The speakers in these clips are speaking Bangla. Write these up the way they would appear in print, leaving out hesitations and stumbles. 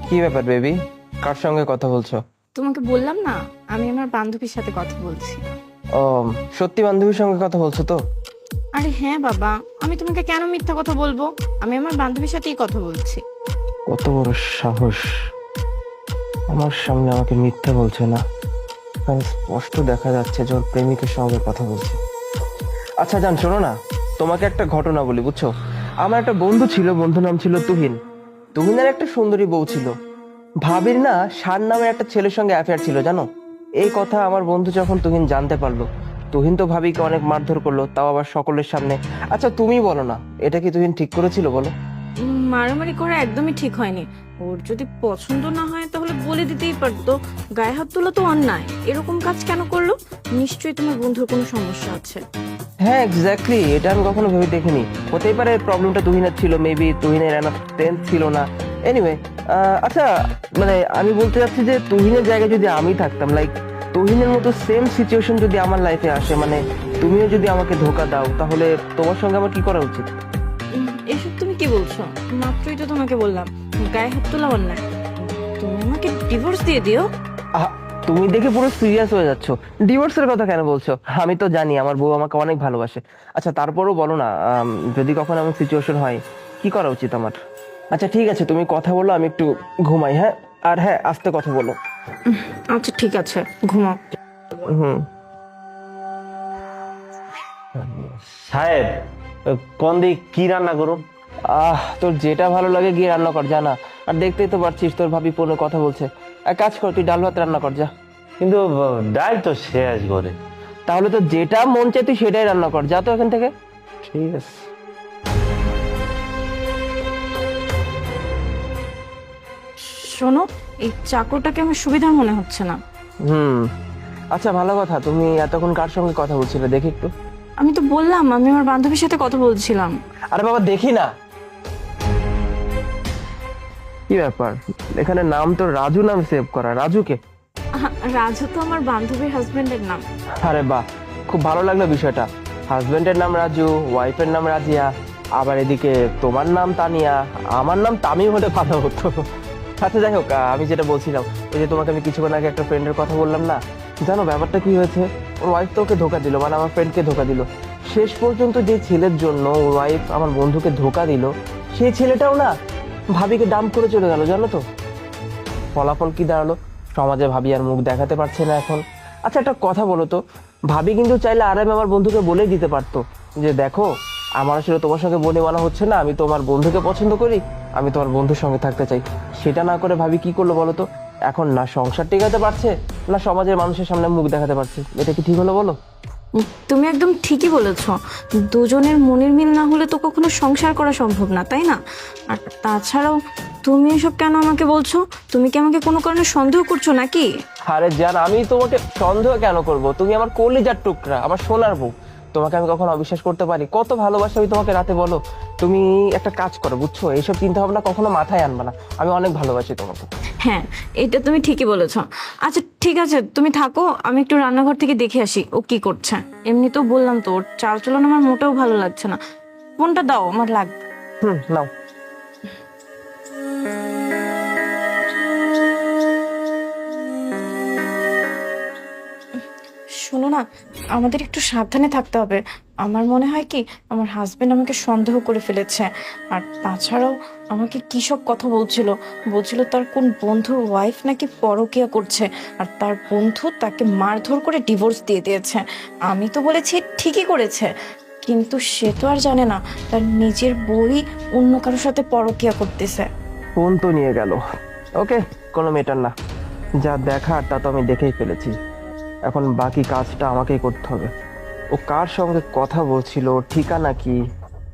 কি ব্যাপার বেবি, কার সঙ্গে কথা বলছো? তোমাকে বললাম না, আমি আমার বান্ধবীর সাথে কথা বলছি। ও, সত্যি বান্ধবীর সঙ্গে কথা বলছো তো? আরে হ্যাঁ বাবা, আমি তোমাকে কেন মিথ্যা কথা বলবো? আমি আমার বান্ধবীর সাথেই কথা বলছি। কত বড় সাহস! আমার সামনে আমাকে মিথ্যা বলছে না, কারণ স্পষ্ট দেখা যাচ্ছে যে ওর প্রেমিকের সঙ্গে কথা বলছে। আচ্ছা জান, শোনো না, তোমাকে একটা ঘটনা বলি, বুঝছো? আমার একটা বন্ধু ছিল, বন্ধু নাম ছিল তুহিন। তুহিনের একটা সুন্দরী বউ ছিল। ভাবির না শান নামের একটা ছেলের সঙ্গে অ্যাফেয়ার ছিল, জানো? এই কথা আমার বন্ধু যখন তুহিন জানতে পারলো, তুহিন তো ভাবিকে অনেক মারধর করলো, তাও আবার সকলের সামনে। আচ্ছা তুমি বলো না, এটা কি তুহিন ঠিক করেছিল বলো? মারামারি করা একদমই ঠিক হয়নি। ওর যদি পছন্দ না হয় তাহলে বলে দিতেই পারতো। গায়ে হাত তোলা তো অন্যায়। এরকম কাজ কেন করলো? নিশ্চয়ই তোমার বন্ধুর কোনো সমস্যা আছে। হ্যাঁ এক্স্যাক্টলি, এটা আমি কখনো ভেবে দেখিনি। হতেই পারে প্রবলেমটা তুহিনের ছিল, মেবি তুহিনের এনাফ স্ট্রেংথ ছিল না। এনিওয়ে, আচ্ছা, মানে আমি বলতে চাচ্ছি যে তুহিনের জায়গায় যদি আমি থাকতাম, লাইক তুহিনের মতো সেম সিচুয়েশন যদি আমার লাইফে আসে, মানে তুমিও যদি আমাকে ধোকা দাও, তাহলে তোমার সঙ্গে আমার কি করা উচিত? এসব তুমি কি বলছো? মাত্রই তো তোমাকে বললাম গায়ে হাত তোলা অন্যায়। তুমি আমাকে ডিভোর্স দিয়ে দিও। আহ, তুমি দেখে পুরো সিরিয়াস হয়ে যাচ্ছ। ডিভোর্সের কথা কেন বলছো? আমি তো জানি আমার বউ আমাকে অনেক ভালোবাসে। আচ্ছা তারপরও বলো না, যদি কখনো এমন সিচুয়েশন হয়, কি করা উচিত আমার? আচ্ছা ঠিক আছে, তুমি কথা বলো, আমি একটু ঘুমাই, হ্যাঁ? আর হ্যাঁ, আস্তে কথা বলো। আচ্ছা ঠিক আছে, ঘুমাও। হুম। সাহেব, কোন দিক কি রান্না করুন? তোর যেটা ভালো লাগে গিয়ে রান্না কর, জানা। আর দেখতেই তো পারছিস তোর ভাবি ফোনে কথা বলছে। এক কাজ কর, তুই ডাল ভাত রান্না কর, যা। কিন্তু ডাল তো শেষ করে। তাহলে তো যেটা মন চায় তুই সেটাই রান্না কর, যা তো এখান থেকে। ঠিক আছে। শোনো, এই চাকরটাকে আমার সুবিধার মনে হচ্ছে না। হুম। আচ্ছা ভালো কথা, তুমি এতক্ষণ কার সঙ্গে কথা বলছিলে দেখি একটু। আমি তো বললাম আমি আমার বান্ধবীর সাথে কথা বলছিলাম। আরে বাবা দেখি না। কি ব্যাপার, এখানে নাম তো রাজু নাম সেভ করা, রাজুকে? রাজু তো আমার বান্ধবীর হাজবেন্ডের নাম। আরে বাহ, খুব ভালো লাগলো বিষয়টা। হাজবেন্ডের নাম রাজু, ওয়াইফের নাম রাজিয়া, আবার এদিকে তোমার নাম তানিয়া, আমার নাম তামিম হলে ভালো হতো। আচ্ছা যাই হোক, আমি যেটা বলছিলাম, ওই যে তোমাকে আমি কিছুক্ষণ আগে একটা ফ্রেন্ডের কথা বললাম না, জানো ব্যাপারটা কি হয়েছে? ওর ওয়াইফ তো ওকে ধোকা দিল, মানে আমার ফ্রেন্ডকে ধোকা দিল। শেষ পর্যন্ত যে ছেলের জন্য ওর ওয়াইফ আমার বন্ধুকে ধোকা দিল, সেই ছেলেটাও না ভাবিকে ডাম্প করে চলে গেল, জানো তো? ফলাফল কি দাঁড়ালো? সমাজে ভাবি আর মুখ দেখাতে পারছে না এখন। আচ্ছা একটা কথা বলো তো, ভাবি কিন্তু চাইলে আরামে আমার বন্ধুকে বলেই দিতে পারতো যে দেখো, আমার আসলে তোমার সঙ্গে বনে মানা হচ্ছে না, আমি তোমার বন্ধুকে পছন্দ করি, আমি তোমার বন্ধুর সঙ্গে থাকতে চাই। সেটা না করে ভাবি কি করলো বলো তো? এখন না সংসার টিকাতে পারছে, না সমাজের মানুষের সামনে মুখ দেখাতে পারছে। এটা কি ঠিক হলো বলো? তুমি একদম ঠিকই বলেছ। দুজনের মনের মিল না হলে তো কখনো সংসার করা সম্ভব না, তাই না? আর তাছাড়াও তুমি এসব কেন আমাকে বলছো? তুমি কি আমাকে কোনো কারণে সন্দেহ করছো নাকি? আরে জান, আমি তোমাকে সন্দেহ কেন করব? তুমি আমার কলিজার টুকরা, আমার সোনার বউ। তোমাকে আমি কখনো অবিশ্বাস করতে পারি? কত ভালোবাসা আমি তোমাকে রাতে, বলো। তুমি একটা কাজ করো, বুঝছো, এইসব চিন্তা ভাবনা কখনো মাথায় আনবা না। আমি অনেক ভালোবাসি তোমাকে। হ্যাঁ, এটা তুমি ঠিকই বলেছো। আচ্ছা ঠিক আছে, তুমি থাকো, আমি একটু রান্নাঘর থেকে দেখে আসি ও কি করছে। এমনিতেও বললাম তো, ওর চালচলন আমার মোটেও ভালো লাগছে না। ফোনটা দাও, আমার লাগবে। হুম, নাও। শোনো না, আমাদের একটু সাবধানে থাকতে হবে। আমার মনে হয় কি, আমার হাজবেন্ড আমাকে সন্দেহ করে ফেলেছে। আর তাছাড়াও আমাকে কি সব কথা বলছিল। বলছিল তার কোন বন্ধুর ওয়াইফ নাকি পরকীয়া করছে, আর তার বন্ধু তাকে মারধর করে ডিভোর্স দিয়ে দিয়েছে। আমি তো বলেছি ঠিকই করেছে, কিন্তু সে তো আর জানে না তার নিজের বই অন্য কারোর সাথে পরকীয়া করতেছে। ফোন তো নিয়ে গেল। ওকে, কোনো মেটার না। যা দেখার তা তো আমি দেখেই ফেলেছি। এখন বাকি কাজটা আমাকেই করতে হবে। ও কার সঙ্গে কথা বলছিল, ওর ঠিকানা কি,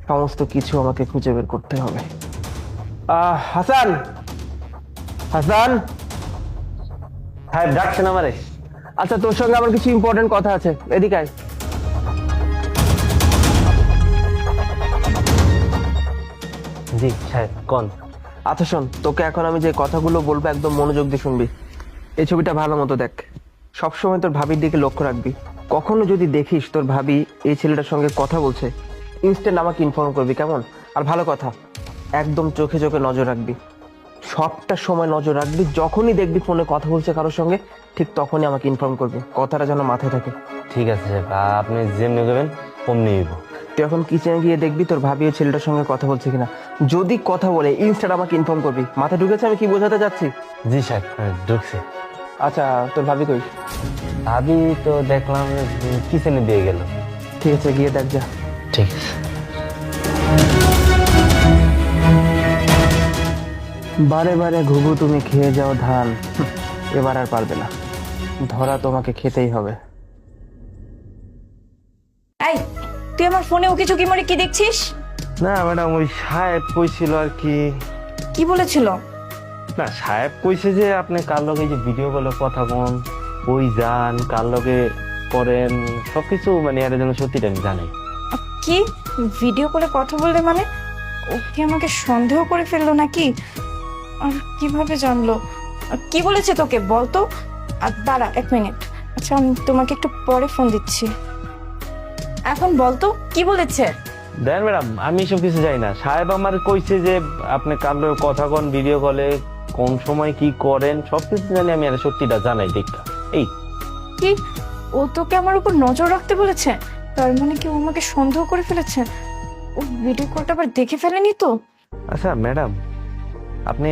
সমস্ত কিছু আমাকে খুঁজে বের করতে হবে। হাসান, হাসান। সাহেব ডাকছেন আমারে? আচ্ছা তোর সঙ্গে আমার কিছু ইম্পর্টেন্ট কথা আছে, এদিকে আয়। জি সাহেব, কোন? আচ্ছা শোন, তোকে এখন আমি যে কথাগুলো বলবো একদম মনোযোগ দিয়ে শুনবি। এই ছবিটা ভালো মতো দেখ। সবসময় তোর ভাবির দিকে লক্ষ্য রাখবি। কখনো যদি দেখিস তোর ভাবি এই ছেলেটার সঙ্গে কথা বলছে, ইনস্ট্যান্ট আমাকে ইনফর্ম করবি, কেমন? আর ভালো কথা, একদম চোখে চোখে নজর রাখবি। সবটা সময় নজর রাখবি, যখনই দেখবি ফোনে কথা বলছে কারোর সঙ্গে ঠিক তখনই আমাকে ইনফর্ম করবি, কথাটা যেন মাথায় থাকে। ঠিক আছে সাহেব, আপনি যেমনি করবেন অমনি হইব। তুই এখন কিচেনে গিয়ে দেখবি তোর ভাবি ওই ছেলেটার সঙ্গে কথা বলছে কিনা, যদি কথা বলে ইনস্ট্যান্ট আমাকে ইনফর্ম করবি। মাথায় ঢুকেছে আমি কি বোঝাতে চাচ্ছি? জি সাহেব, ঢুকছে। আচ্ছা তোর ভাবি কই? ভাবি তো দেখলাম কিচেনে দিয়ে গেল। ঠিক আছে গিয়ে দেখ যা। ঠিক আছে। বারে বারে ঘুঘু তুমি খেয়ে যাও ধান, এবার আর পারবে না, ধরা তোমাকে খেতেই হবে। এই, তুই আমার ফোনে উকি ঝুঁকি মরে কি দেখছিস? না ম্যাডাম, ওই সাহেব কইছিল আর কি। কি বলেছিল? না, সাহেব কইছে যে আপনি কার লগে যে ভিডিও কলে কথা কোন, ওই যান কার লগে করেন, সবকিছু মানে এর জন্য সত্যিটা আমি জানি। কি ভিডিও করে কথা বললে মানে? ও কি আমাকে সন্দেহ করে ফেললো নাকি? আর কিভাবে জানলো? কি বলেছে তোকে বলতো? আর দাঁড়া 1 মিনিট। আচ্ছা আমি তোমাকে একটু পরে ফোন দিচ্ছি। এখন বলতো কি বলেছে? দেন ম্যাডাম, আমি সব কিছু জানি না। সাহেব আমার কইছে যে আপনি কার লগে কথা কোন ভিডিও কলে, কোন সময় কি করেন, সবকিছু জানি আমি, আর সত্যিটা জানাই দেখা। এই কি ও তোকে আমার উপর নজর রাখতে বলেছে? তার মানে কি ও আমাকে সন্দেহ করে ফেলেছে? ও ভিডিও কলটা আবার দেখে ফেলেনি তো? আচ্ছা ম্যাডাম, আপনি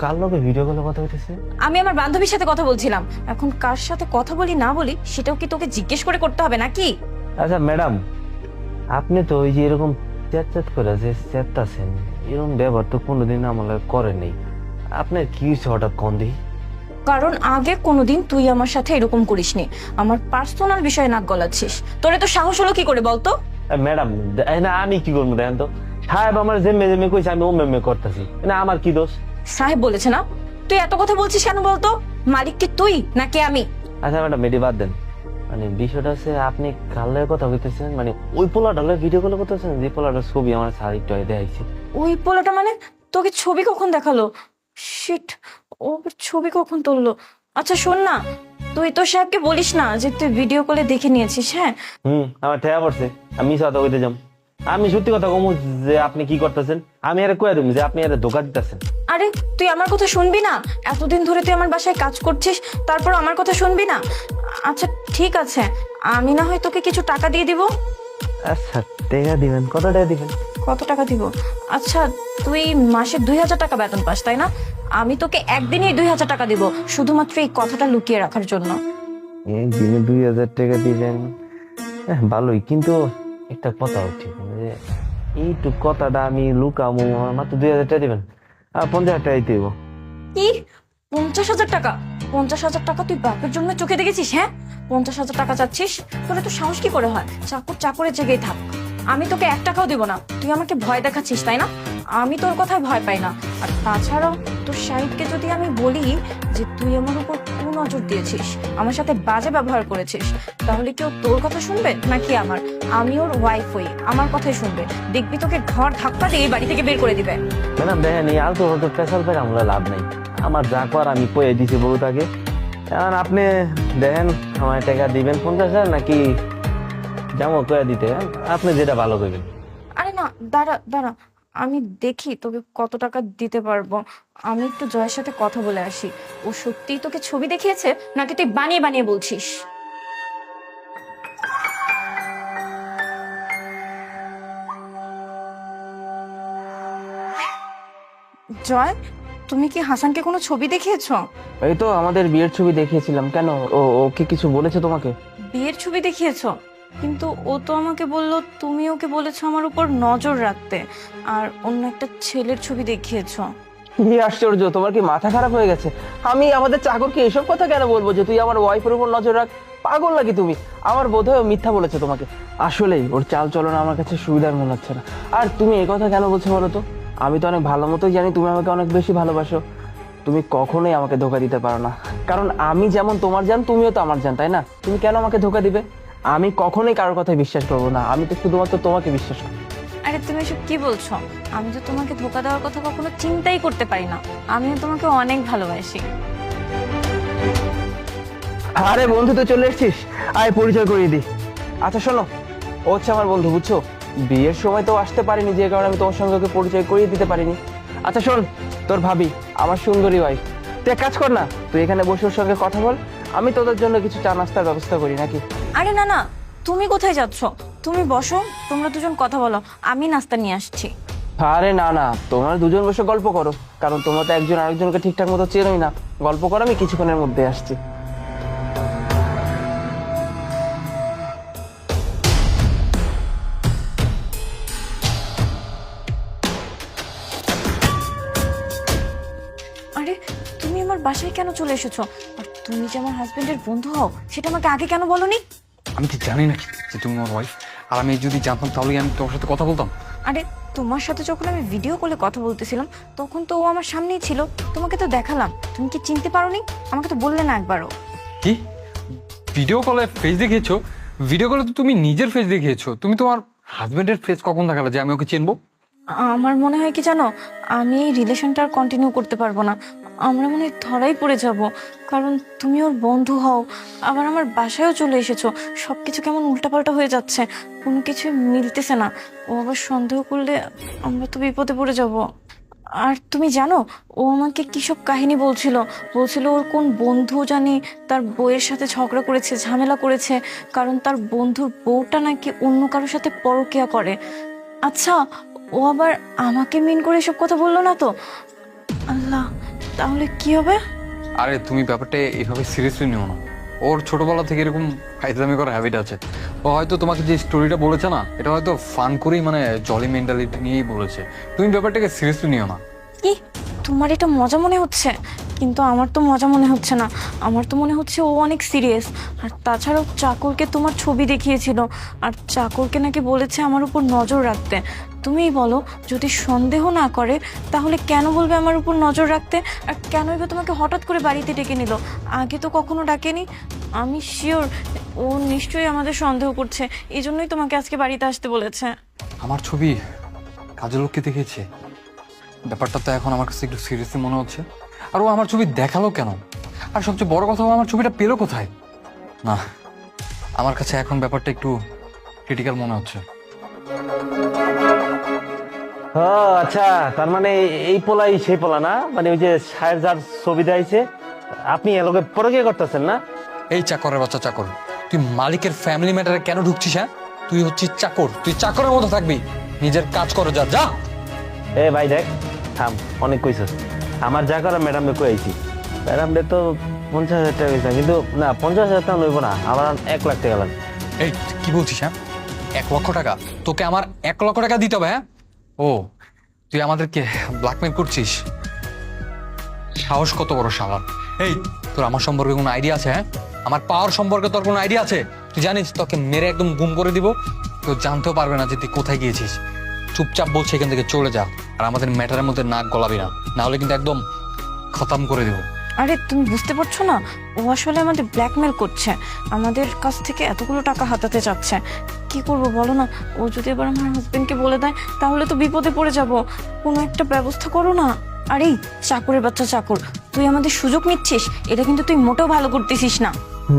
কার লগে ভিডিও কলে কথা বলতেছেন? আমি আমার বান্ধবীর সাথে কথা বলছিলাম। এখন কার সাথে কথা বলি না বলি সেটাও কি তোকে জিজ্ঞেস করে করতে হবে নাকি? আচ্ছা ম্যাডাম, আপনি তো ওই যে এরকম চ্যাট করে যে চ্যাটটাছেন, এরকম ব্যবহার তো কোনোদিন আমার করেনি। আপনার কি হয়েছে হঠাৎ কোন দিই? কারণ আগে কোনোদিন তুই আমার সাথে এরকম করিসনি। আমার পার্সোনাল বিষয়ে নাক গলাচ্ছিস। তোরে তো সাহস হলো কি করে বলতো? ম্যাডাম না, আমি কি করবো দেখেন তো, সাহেব আমার জেমে জেমে কইছে, আমি ওমে করতেছি, না আমার কি দোষ? সাহেব বলেছে না? তুই এত কথা বলছিস কেন বলতো? মালিক কি তুই নাকি আমি? আচ্ছা ম্যাডাম, এটি বাদ দেন। মানে বিষয়টা হচ্ছে আপনি কালের কথা বলতেছেন, মানে ওই পোলাটা ভিডিও কল করতেছেন, যে পোলাটার ছবি আমার স্যার একটু দেখাইছে। ওই পোলাটা মানে? তোকে ছবি কখন দেখালো? শিট, ও ছবি কখন তুললো? আচ্ছা শোন না, তুই তো সাহেবকে বলিস না যে তুই ভিডিও কলে দেখে নিয়েছিস। হ্যাঁ আমার ঠেয়া পড়ছে, আমি মিছা কথা কইতে যাম। আমি সত্যি কথা কমু যে আপনি কি করতেছেন, আমি আরে কয়ে দেবো যে আপনি আরে ধোকা দিতেছেন। আরে তুই আমার কথা শুনবি না? এতদিন ধরে তুই আমার বাসায় কাজ করছিস, তারপর আমার কথা শুনবি না? আচ্ছা ঠিক আছে, আমি না হয় তোকে কিছু টাকা দিয়ে দিব। আচ্ছা টাকা দিবেন? কত টাকা দিবেন? কত টাকা দিব? আচ্ছা তুই মাসে 2000 টাকা বেতন পাস তাই না? আমি তোকে একদিনেই 2000 টাকা দিব, শুধুমাত্র এই কথাটা লুকিয়ে রাখার জন্য। দিনে 2000 টাকা দিবেন? ভালোই, কিন্তু একটা কথা ঠিক যে এইটুক কথাটা আমি লুকামো, মাত্র 2000 টাকা দিবেন? 50,000 টাকা দিতে হইব। কি 50,000 টাকা? 50,000 টাকা তুই বাপের জন্য চোখে দেখেছিস? হ্যাঁ 50,000 টাকা চাচ্ছিস? তোর তো সাহস কি করে হয়? চাকর চাকরের জায়গায় থাক, আমি তোকে 1 টাকাও দিব না। তুই আমাকে ভয় দেখাচ্ছিস তাই না? আমি তোর কথায় ভয় পাই না। আর তাছাড়াও তোর সাহিদকে যদি আমি বলি যে তুই আমার উপর কুনজর দিয়েছিস, আমার সাথে বাজে ব্যবহার করেছিস, তাহলে কি ও তোর কথা শুনবে নাকি আমার? আমি ওর ওয়াইফ হই, আমার কথাই শুনবে। দেখবি তোকে ঘর ধাক্কা দিয়ে বাড়ি থেকে বের করে দিবে। ম্যাডাম দেখেন, এই আলতো হতো পেশাল পেরে আমরা লাভ নাই। আমার যা কর আমি কয়ে দিছি বউটাকে। এখন আপনি দেখেন আমার টাকা দিবেন 50,000 নাকি যেমন কয়ে দিতে, আপনি যেটা ভালো করবেন। আরে না, দাঁড়া দাঁড়া, আমি দেখি তোকে কত টাকা দিতে পারবো। আমি একটু জয়ের সাথে কথা বলে আসি। ও সত্যিই তোকে ছবি দেখিয়েছে নাকি তুই বানিয়ে বানিয়ে বলছিস? জয়, তুমি কি হাসানকে কোনো ছবি দেখিয়েছো? এই তো আমাদের বিয়ের ছবি দেখিয়েছিলাম। কেন, ওকে কিছু বলেছে তোমাকে? বিয়ের ছবি দেখিয়েছো? কিন্তু ও তো আমাকে বললো তুমি ওকে বলেছো আমার উপর নজর রাখতে, আর অন্য একটা ছেলের ছবি দেখিয়েছো। কি আশ্চর্য, তোমার কি মাথা খারাপ হয়ে গেছে? আমি আমাদের চাকরকে এসব কথা কেন বলবো যে তুই আমার ওয়াইফের উপর নজর রাখ? পাগল নাকি তুমি? আমার বোধহয় ও মিথ্যা বলেছে তোমাকে। আসলেই ওর চাল চলন আমার কাছে সুবিধার মনে হচ্ছে না। আর তুমি এই কথা কেন বলছো বলো তো? আমি তো অনেক ভালো মতোই জানি তুমি আমাকে অনেক বেশি ভালোবাসো। তুমি কখনোই আমাকে ধোকা দিতে পারো না, কারণ আমি যেমন তোমার জান তুমিও তো আমার জান, তাই না? তুমি কেন আমাকে ধোকা দিবে? আমি কখনোই কারোর কথায় বিশ্বাস করবো না, আমি তো শুধুমাত্র তোমাকে বিশ্বাস করি। আরে তুমি এসব কি বলছো? আমি তো তোমাকে ধোকা দেওয়ার কথা কখনো চিন্তাই করতে পারি না। আমিও তোমাকে অনেক ভালোবাসি। আরে বন্ধু, তো চলে এসেছিস, আয় পরিচয় করিয়ে দি। আচ্ছা শোনো, ও হচ্ছে আমার বন্ধু, বুঝছো? বিয়ের সময় তো আসতে পারিনি, যে কারণে আমি তোমার সঙ্গে ওকে পরিচয় করিয়ে দিতে পারিনি। আচ্ছা শোন, তোর ভাবি আমার সুন্দরী ওয়াইফ। তুই এক কাজ কর না, তুই এখানে বসে ওর সঙ্গে কথা বল, আমি তোদের জন্য কিছু চা নাস্তার ব্যবস্থা করি নাকি। আরে না না, তুমি কোথায় যাচ্ছ? তুমি বসো, তোমরা দুজন কথা বলো, আমি নাস্তা নিয়ে আসছি। আরে না না, তোমরা দুজন বসে গল্প করো, কারণ তোমরা তো একজন আরেকজনকে ঠিকঠাক মতো চেনোই না। গল্প করো, আমি কিছুক্ষণের মধ্যে আসছি। আরে তুমি আমার বাসায় কেন চলে এসেছো? আর তুমি যে আমার হাজবেন্ডের বন্ধু হও সেটা আমাকে আগে কেন বলোনি? আমি কি জানি নাকি যে তুমি আমার ওয়াইফ? আর আমি যদি জানতাম তাহলে আমি তোমার সাথে কথা বলতাম। আরে তোমার সাথে যখন আমি ভিডিও কলে কথা বলতেছিলাম তখন তো ও আমার সামনেই ছিল, তোমাকে তো দেখালাম, তুমি কি চিনতে পারোনি? আমাকে তো বললে না একবারও। কি ভিডিও কলে ফেস দেখিয়েছো? ভিডিও কলে তো তুমি নিজের ফেস দেখিয়েছো, তুমি তোমার হাজবেন্ডের ফেস কখন দেখালে যে আমি ওকে চিনবো? আমার মনে হয় কি জানো, আমি এই রিলেশনটা আর কন্টিনিউ করতে পারবো না। আমরা মনে হয় ধরাই পড়ে যাব, কারণ তুমি ওর বন্ধু হও, আবার আমার বাসায়ও চলে এসেছো। সবকিছু কেমন উল্টাপাল্টা হয়ে যাচ্ছে, কোনো কিছু মিলতেছে না। ও আবার সন্দেহ করলে আমরা তো বিপদে পড়ে যাব। আর তুমি জানো, ও আমাকে কি সব কাহিনী বলছিল, বলছিল ওর কোন বন্ধু জানি তার বউয়ের সাথে ঝগড়া করেছে, ঝামেলা করেছে, কারণ তার বন্ধুর বউটা নাকি অন্য কারোর সাথে পরকীয়া করে। আচ্ছা, ও আবার আমাকে মিন করে এসব কথা বললো না তো? আল্লাহ, তাহলে কি হবে? আরে তুমি ব্যাপারটা এইভাবে সিরিয়াসলি নিও না। ওর ছোটবেলা থেকে এরকম ফাইজলামি করার হ্যাবিট আছে। ও হয়তো তোমাকে যে স্টোরিটা বলেছে না, এটা হয়তো ফান করেই মানে জলি মেন্টালিটি নিয়েই বলেছে। তুমি ব্যাপারটাকে সিরিয়াসলি নিও না। কি, তোমার এটা মজা মনে হচ্ছে? কিন্তু আমার তো মজা মনে হচ্ছে না, আমার তো মনে হচ্ছে ও অনেক সিরিয়াস। আর তাছাড়াও চাকরকে তোমার ছবি দেখিয়েছিল, আর চাকরকে নাকি বলেছে আমার উপর নজর রাখতে। তুমিই বলো, যদি সন্দেহ না করে তাহলে কেন বলবে আমার উপর নজর রাখতে? আর কেনই বা তোমাকে হঠাৎ করে বাড়িতে ডেকে নিল? আগে তো কখনো ডাকেনি। আমি শিওর ও নিশ্চয়ই আমাদের সন্দেহ করছে, এই জন্যই তোমাকে আজকে বাড়িতে আসতে বলেছে। আমার ছবি কাজের লোককে দেখেছে, ব্যাপারটা তো এখন আমার কাছে একটু সিরিয়াসলি মনে হচ্ছে। আর ও আমার ছবি দেখালো কেন? আর সবচেয়ে বড় কথা, ও আমার ছবিটা পেলো কোথায়? না, আমার কাছে এখন ব্যাপারটা একটু ক্রিটিক্যাল মনে হচ্ছে। ও আচ্ছা, তার মানে এই পোলাই সেই পোলা না, মানে ওই যে সাহেব যার ছবি দেখাইছে, আপনি এলোকে পরকীয়া করতেছেন না? এই চাকরের বাচ্চা চাকর, তুই মালিকের ফ্যামিলি ম্যাটারে কেন ঢুকছিস? হ্যাঁ, তুই হচ্ছিস চাকর, তুই চাকরের মতো থাকবি, নিজের কাজ করে যা যা। এ ভাই দেখ, থাম, অনেক কইছস। আমার যা করা ম্যাডাম কই আইছি, ম্যাডাম তো 50,000 টাকা হয়েছে, কিন্তু না 50,000 টাকা নইব না, আমার 1 লাখ টাকা লাগবে। এই তুই কি বলছিস? হ্যাঁ, 1 লক্ষ টাকা? তোকে আমার 1 লক্ষ টাকা দিতে হবে? হ্যাঁ, ও তুই আমাদেরকে ব্ল্যাকমেল করছিস? সাহস কত বড় শালা! এই, তোর আমার সম্পর্কে কোনো আইডিয়া আছে? হ্যাঁ, আমার পাওয়ার সম্পর্কে তোর কোনো আইডিয়া আছে? তুই জানিস তোকে মেরে একদম গুম করে দিব, কেউ জানতেও পারবে না যে তুই কোথায় গিয়েছিস। চুপচাপ বলছে এখান থেকে চলে যা, আর আমাদের ম্যাটারের মধ্যে নাক গলাবি না, না হলে কিন্তু একদম খতম করে দিব। আরে তুমি বুঝতে পারছো না, ও আসলে আমাদের ব্ল্যাকমেল করছে, আমাদের কাছ থেকে এতগুলো টাকা হাতাতে চাচ্ছে। কি করব বলো না, ও যদি এবার আমার হাজবেন্ডকে বলে দেয় তাহলে তো বিপদে পড়ে যাব। কোনো একটা ব্যবস্থা করো না। আর এই চাকরের বাচ্চা চাকর, তুই আমাদের সুযোগ নিচ্ছিস, এটা কিন্তু তুই মোটেও ভালো করতেছিস না।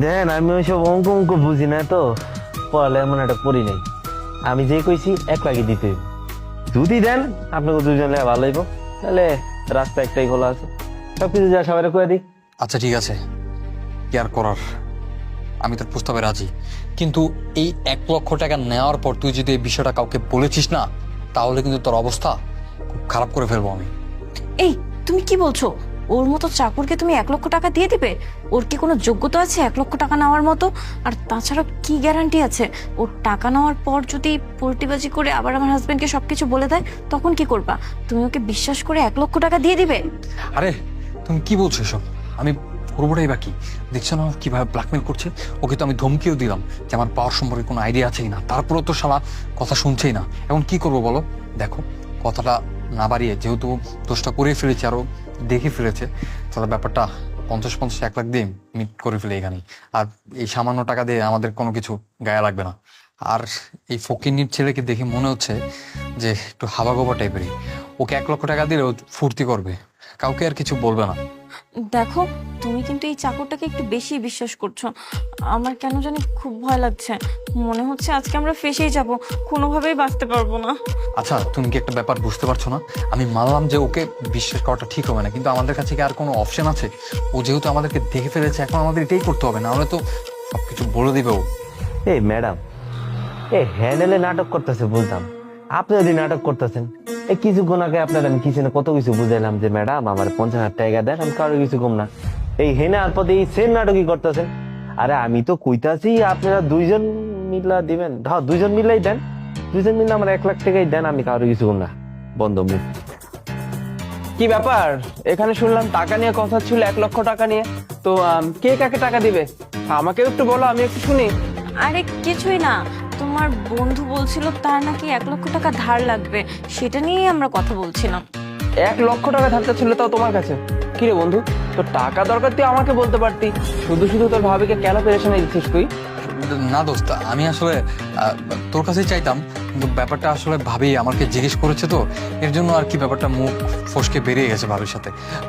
দেন, আমি ওইসব অঙ্ক অঙ্ক বুঝি না তো, পড়ালে এমন একটা পড়ি নাই। আমি যে কইছি 1 লাখই দিতে হইব। যদি দেন আপনাকে দুজন লেগে ভালো হইব, তাহলে রাস্তা একটাই খোলা আছে, সবকিছু যা সবাই কয়ে দিই। আচ্ছা ঠিক আছে, কি আর করার, আমি তোর প্রস্তাবে রাজি। কিন্তু এই 1 লক্ষ টাকা নেওয়ার পর তুই যদি এই বিষয়টা কাউকে বলেছিস না, তাহলে কিন্তু তোর অবস্থা খুব খারাপ করে ফেলবো আমি। এই তুমি কি বলছো? ওর মতো চাকরকে তুমি 1 লক্ষ টাকা দিয়ে দিবে? ওর কি কোনো যোগ্যতা আছে 1 লক্ষ টাকা নেওয়ার মতো? আর তাছাড়া কি গ্যারান্টি আছে ওর টাকা নেওয়ার পর যদি পোল্টিবাজি করে আবার আমার হাজবেন্ডকে সবকিছু বলে দেয়, তখন কি করবা? তুমি ওকে বিশ্বাস করে 1 লক্ষ টাকা দিয়ে দিবে? আরে তুমি কি বলছো এসব? আমি করবোটাই বাকি, দেখছো না কিভাবে ব্ল্যাকমেল করছে? ওকে তো আমি ধমকিও দিলাম যে আমার পাওয়ার সম্পর্কে কোনো আইডিয়া আছেই না, তারপরেও তো শালা কথা শুনছেই না। এখন কি করবো বলো? দেখো, কথাটা না বাড়িয়ে, যেহেতু দোষটা করে ফেলেছে আরো দেখে ফেলেছে, তাহলে ব্যাপারটা 50-50 1 লাখ দিয়ে মিট করে ফেলে এখানেই। আর এই সামান্য টাকা দিয়ে আমাদের কোনো কিছু গায়ে লাগবে না। আর এই ফকিন্নির ছেলেকে দেখে মনে হচ্ছে যে একটু হাবাগোবা টাইপেরই। ওকে 1 লক্ষ টাকা দিলে ও ফুর্তি করবে, কাউকে আর কিছু বলবে না। দেখো, তুমি কিন্তু এই চাকরটাকে একটু বেশি বিশ্বাস করছো। আমার কেন জানি খুব ভয় লাগছে। মনে হচ্ছে আজকে আমরা ফেঁসেই যাব, কোনোভাবেই বাঁচতে পারবো না। আচ্ছা, তুমি কি একটা ব্যাপার বুঝতে পারছো না? আমি মানলাম যে ওকে বিশ্বাস করাটা ঠিক হবে না, কিন্তু আমাদের কাছে কি আর কোনো অপশন আছে? ও যেহেতু আমাদেরকে দেখে ফেলেছে, এখন আমাদের এটাই করতে হবে, না হলে তো সবকিছু বলে দিবে ও। এই ম্যাডাম, হ্যান্ডেলে নাটক করতেছে বলতাম, আপনি যদি নাটক করতেছেন, এই কিছুক্ষণ আগে আপনার আমি কিচেনে কত কিছু বুঝাইলাম যে ম্যাডাম আমার 50,000 টাকা দেন, আমি কারো কিছু কম না। এই হেনে আর পথে এই সেম নাটকই করতেছেন। আরে আমি তো কইতাছি আপনারা দুইজন মিলা দিবেন, হ্যাঁ দুইজন মিলাই দেন, দুইজন মিলে আমার 1 লাখ টাকাই দেন, আমি কারো কিছু কম না। বন্ধ মুখ। কি ব্যাপার, এখানে শুনলাম টাকা নিয়ে কথা ছিল, 1 লক্ষ টাকা নিয়ে। তো কে কাকে টাকা দিবে আমাকেও একটু বলো, আমি একটু শুনি। আরে কিছুই না, তোমার বন্ধু বলছিল তার নাকি 1 লক্ষ টাকা ধার লাগবে, সেটা নিয়েই আমরা কথা বলছিলাম। 1 লক্ষ টাকা থাকতে ছিল, তাও তোমার কাছে? কি রে বন্ধু, তোর টাকা দরকার তুই আমাকে বলতে পারতি, শুধু শুধু তোর ভাবিকে কেন পেরেশানি দিচ্ছিস তুই? না দোস্ত, আমি আসলে তোর কাছেই চাইতাম, কিন্তু ব্যাপারটা আসলে ভাবি আমাকে জিজ্ঞেস করেছে, তো এর জন্য আর কি ব্যাপারটা মুখ ফসকে বেরিয়ে গেছে ভাবির সাথে।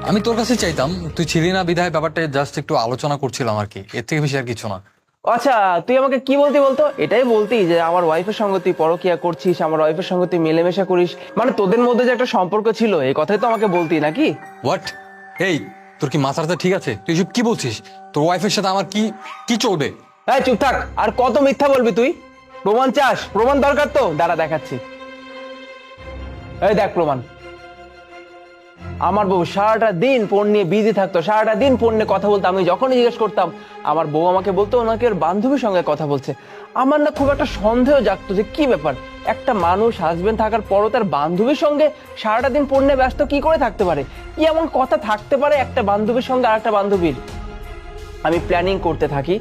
আমি তোর কাছেই চাইতাম, তুই ছিলি না বিধায় ব্যাপারটা জাস্ট একটু আলোচনা করছিলাম আর কি, এর থেকে বেশি আর কিছু না। আচ্ছা, তুই আমাকে কি বলতি বলতো? এটাই বলতি যে আমার ওয়াইফের সঙ্গে তুই পরকিয়া করছিস, আমার ওয়াইফের সঙ্গে তুই মেলামেশা করিস, মানে তোদের মধ্যে যে একটা সম্পর্ক ছিল, এই কথাই তো আমাকে বলতি নাকি? হোয়াট? এই, তোর কি মাথাটা ঠিক আছে? তুই এসব কি বলছিস? তোর ওয়াইফের সাথে আমার কি কি চলবে? এই চুপ থাক, আর কত মিথ্যা বলবি তুই? প্রমাণ চাস? প্রমাণ দরকার তো, দাঁড়া দেখাচ্ছি। এই দেখ প্রমাণ। আমার বউ সারাটা দিন ফোন নিয়ে বিজি থাকতো, সারাটা দিন ফোন নিয়ে কথা বলতো। আমি যখনই জিজ্ঞেস করতাম, আমার বউ আমাকে বলতো ওনাকে ওর বান্ধবীর সঙ্গে কথা বলছে। আমার না খুব একটা সন্দেহ জাগতো যে কি ব্যাপার, একটা মানুষ হাজবেন্ড থাকার পরও তার বান্ধবীর সঙ্গে সারাটা দিন ফোন নিয়ে ব্যস্ত কি করে থাকতে পারে? কি এমন কথা থাকতে পারে একটা বান্ধবীর সঙ্গে আর একটা বান্ধবীর? আমি প্ল্যানিং করতে থাকি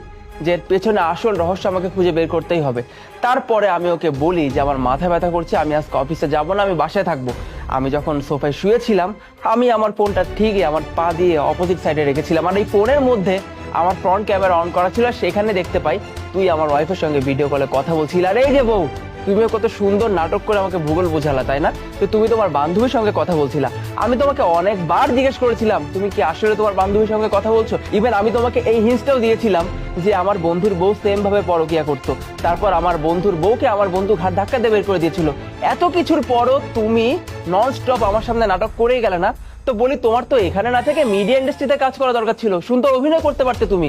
যে এর পেছনে আসল রহস্য আমাকে খুঁজে বের করতেই হবে। তারপরে আমি ওকে বলি যে আমার মাথা ব্যথা করছে, আমি আজকে অফিসে যাব না, আমি বাসায় থাকবো। আমি যখন সোফায় শুয়েছিলাম, আমি আমার ফোনটা ঠিকই আমার পা দিয়ে অপোজিট সাইডে রেখেছিলাম, আর এই ফোনের মধ্যে আমার ফ্রন্ট ক্যামেরা অন করা ছিল, আর সেখানে দেখতে পাই তুই আমার ওয়াইফের সঙ্গে ভিডিও কলে কথা বলছিলি। আর এই যে বউ, তুমিও কত সুন্দর নাটক করে আমাকে ভূগোল বোঝালা, তাই না? তো তুমি তোমার বান্ধবীর সঙ্গে কথা বলছিলা। আমি তোমাকে অনেকবার জিজ্ঞেস করেছিলাম তুমি কি আসলে তোমার বান্ধবীর সঙ্গে কথা বলছো। ইভেন আমি তোমাকে এই হিন্টটাও দিয়েছিলাম যে আমার বন্ধুর বউ সেম ভাবে পরকিয়া করতো, তারপর আমার বন্ধুর বউকে আমার বন্ধু ঘাট ধাক্কা দিয়ে বের করে দিয়েছিল। এত কিছুর পরও তুমি নন স্টপ আমার সামনে নাটক করেই গেলে না? তো বলি, তোমার তো এখানে না থেকে মিডিয়া ইন্ডাস্ট্রিতে কাজ করা দরকার ছিল, সুন্দর অভিনয় করতে পারতে তুমি।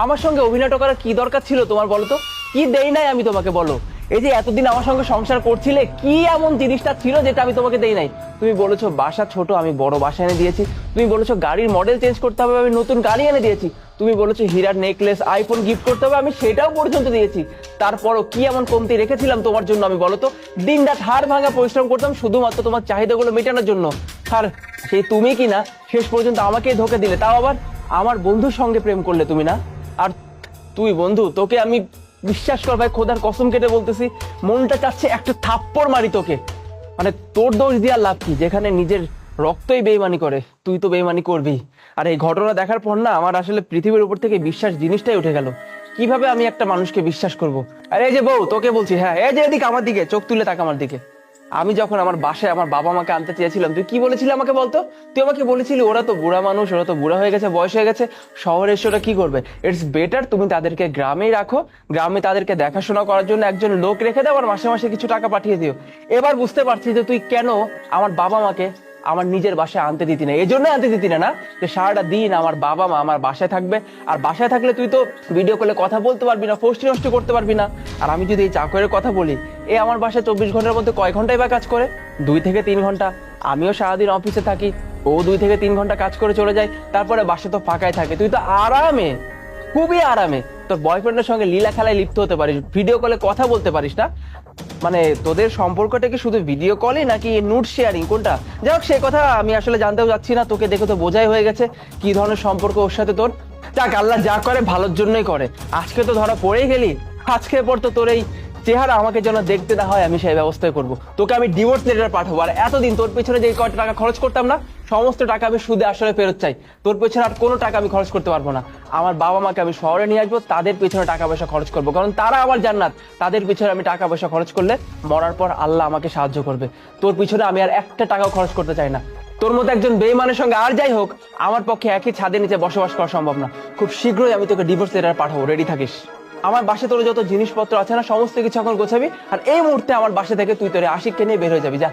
আমার সঙ্গে অভিনয়টা করার কি দরকার ছিল তোমার, বলো তো? কি দেই নাই আমি তোমাকে, বলো? এই যে এতদিন আমার সঙ্গে সংসার করছিলে, কি এমন জিনিসটা ছিল যেটা আমি তোমাকে দেই নাই? তুমি বলেছো বাসা ছোট, আমি বড় বাসা এনে দিয়েছি। তুমি বলেছো গাড়ির মডেল চেঞ্জ করতে হবে, আমি নতুন গাড়ি এনে দিয়েছি। তুমি বলেছো হীরার নেকলেস, আইফোন গিফট করতে হবে, আমি সেটাও পর্যন্ত দিয়েছি। তারপরও কি এমন কমতি রেখেছিলাম তোমার জন্য আমি, বলো তো? দিন রাত হাড় ভাঙা পরিশ্রম করতাম শুধুমাত্র তোমার চাহিদাগুলো মেটানোর জন্য। আর সেই তুমি কি না শেষ পর্যন্ত আমাকেই ধোঁকা দিলে, তাও আবার আমার বন্ধুর সঙ্গে প্রেম করলে তুমি না? আর তুই বন্ধু, তোকে আমি বিশ্বাস কর ভাই, খোদার কসম কেটে বলতেছি, মনটা চাচ্ছে একটা থাপ্পড় মারি তোকে। মানে তোর দোষ দিয়ে আর লাভ কি, যেখানে নিজের রক্তই বেইমানি করে, তুই তো বেইমানি করবি। আর এই ঘটনা দেখার পর না আমার আসলে পৃথিবীর উপর থেকে বিশ্বাস জিনিসটাই উঠে গেল। কিভাবে আমি একটা মানুষকে বিশ্বাস করব? আর এই যে বউ, তোকে বলছি, হ্যাঁ এই যে এদিকে আমার দিকে চোখ তুলে তাকা আমার দিকে। আমি যখন আমার বাসায় আমার বাবা মাকে আনতে চেয়েছিলাম, তুই কি বলেছিলি আমাকে বলতো? তুই আমাকে বলেছিলি ওরা তো বুড়া মানুষ, ওরা তো বুড়া হয়ে গেছে, বয়স হয়ে গেছে, শহরে এসে ওরা কি করবে, ইটস বেটার তুমি তাদেরকে গ্রামেই রাখো, গ্রামে তাদেরকে দেখাশোনা করার জন্য একজন লোক রেখে দাও, আর মাসে মাসে কিছু টাকা পাঠিয়ে দিও। এবার বুঝতে পারছি যে তুই কেন আমার বাবা মাকে আমার নিজের বাসায় আনতে দিতি না। এই জন্য আনতে দিতি না, না যে সারাটা দিন আমার বাবা মা আমার বাসায় থাকবে, আর বাসায় থাকলে তুই তো ভিডিও কলে কথা বলতে পারবি না, ফষ্টি নষ্ট করতে পারবি না। আর আমি যদি এই চাকরের কথা বলি, এ আমার বাসায় 24 ঘন্টার মধ্যে কয় ঘন্টাই বা কাজ করে? 2 থেকে 3 ঘন্টা। আমিও সারাদিন অফিসে থাকি, ও 2 থেকে 3 ঘন্টা কাজ করে চলে যায়, তারপরে বাসা তো ফাঁকাই থাকে। তুই তো আরামে, খুবই আরামে তোর বয়ফ্রেন্ডের সঙ্গে লীলা খেলায় লিপ্ত হতে পারিস, ভিডিও কলে কথা বলতে পারিস না। মানে তোদের সম্পর্কটা কি শুধু ভিডিও কলে নাকি নোট শেয়ারিং, কোনটা? যাই হোক, সে কথা আমি আসলে জানতেও যাচ্ছি না, তোকে দেখে তো বোঝাই হয়ে গেছে কি ধরনের সম্পর্ক ওর সাথে তোর। যাক, আল্লাহ যা করে ভালোর জন্যই করে। আজকে তো ধরা পড়েই গেলি, আজকে পর তো তোর এই চেহারা আমাকে যেন দেখতে না হয়, আমি সেই ব্যবস্থাই করবো। তোকে আমি ডিভোর্স লেটার পাঠাবো, আর এতদিন তোর পেছনে যে কয়টা টাকা খরচ করতাম না, সমস্ত টাকা আমি সুদে আসলে ফেরত চাই। তোর পেছনে আর কোনো টাকা আমি খরচ করতে পারবো না। আমার বাবা মাকে আমি শহরে নিয়ে আসবো, তাদের পেছনে টাকা পয়সা খরচ করবো, কারণ তারা আমার জান্নাত। তাদের পিছনে আমি টাকা পয়সা খরচ করলে মরার পর আল্লাহ আমাকে সাহায্য করবে। তোর পিছনে আমি আর একটা টাকাও খরচ করতে চাই না। তোর মতো একজন বেইমানের সঙ্গে আর যাই হোক আমার পক্ষে একই ছাদের নিচে বসবাস করা সম্ভব না। খুব শীঘ্রই আমি তোকে ডিভোর্স লেটার পাঠাবো, রেডি থাকিস। আমার বাসে তোর যত জিনিসপত্র আছে না সমস্ত কিছু এখন গোছাবি, আর এই মুহূর্তে আমার বাসা থেকে তুই তোর আশিককে নিয়ে বের হয়ে যাবি, যা।